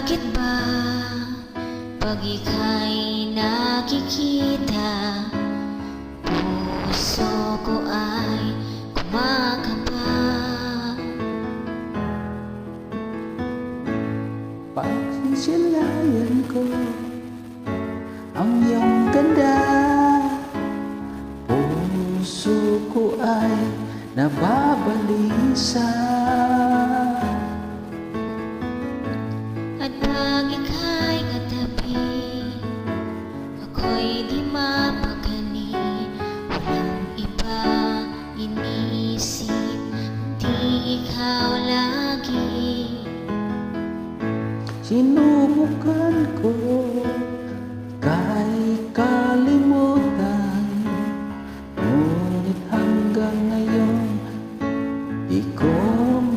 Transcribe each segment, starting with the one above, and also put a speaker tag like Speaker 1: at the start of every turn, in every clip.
Speaker 1: bakit ba pag ika'y nakikita, puso ko ay kumakaba?
Speaker 2: Pag sisilayan ko ang iyong ganda, puso ko ay nababalisa.
Speaker 1: At pag ika'y katabi, ako'y di mapakali. Walang iba iniisip, di ikaw lagi.
Speaker 2: Sinubukan ko kahit kalimutan, ngunit hanggang ngayon di ko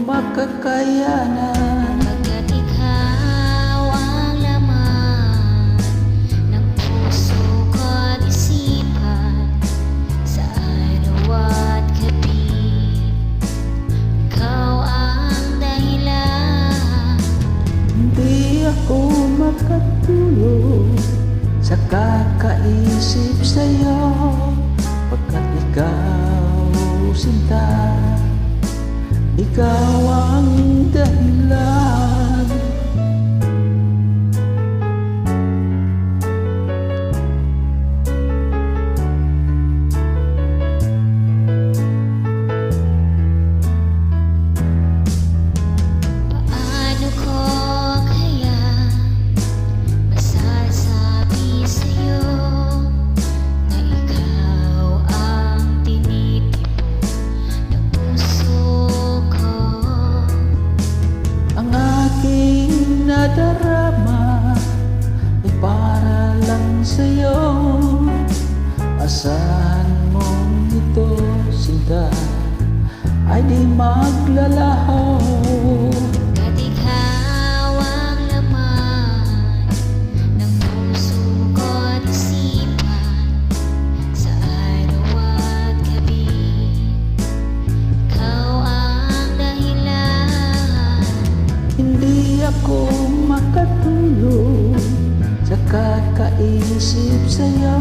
Speaker 2: makakayanan.
Speaker 1: Pagkat ikaw ang laman ng puso ko at isipan, sa araw at gabi, ikaw ang dahilan.
Speaker 2: Hindi ako makatulog sa kakaisip sa'yo, pagkat ikaw, sinta, ikaw ang dahilan.
Speaker 1: Paano ko kaya masasabi sa'yo na ikaw ang tinitipon ng puso ko?
Speaker 2: Ang aking nadarama ay para lang sa'yo. Asahan mong ito, sinta, ay di maglalaho.
Speaker 1: At ikaw ang laman ng puso ko at isipan, sa araw at gabi, ikaw ang dahilan.
Speaker 2: Hindi ako makatulog sa kakaisip sa'yo,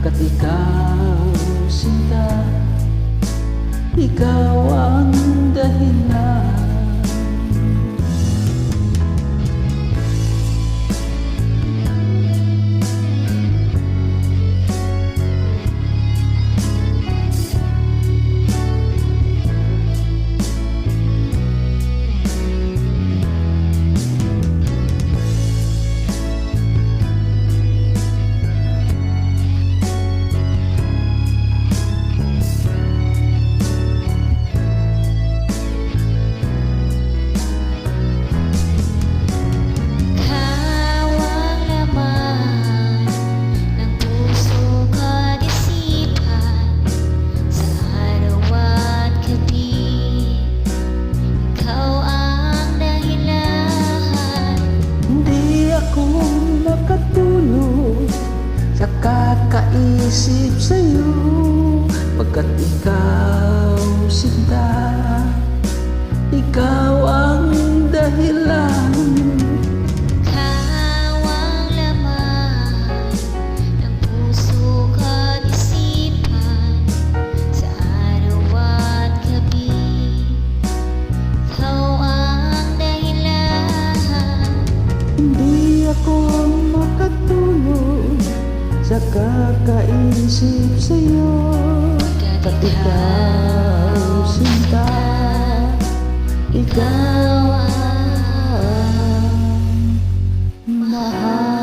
Speaker 2: kat ikaw, sinta, ikaw ang dahilan.
Speaker 1: Ikaw ang laman ng puso ko at isipan, sa araw at gabi, ikaw ang dahilan.
Speaker 2: Hindi ako makatulog sa kakaisip sa'yo, pagkat ikaw, sinta, ikaw ang dahilan.
Speaker 1: Ikaw ang laman ng puso ko at isipan, sa araw at gabi, ikaw ang dahilan.
Speaker 2: Hindi ako makatulog sa kakaisip sa'yo, kat ikaw, sinta, ikaw ang mahal.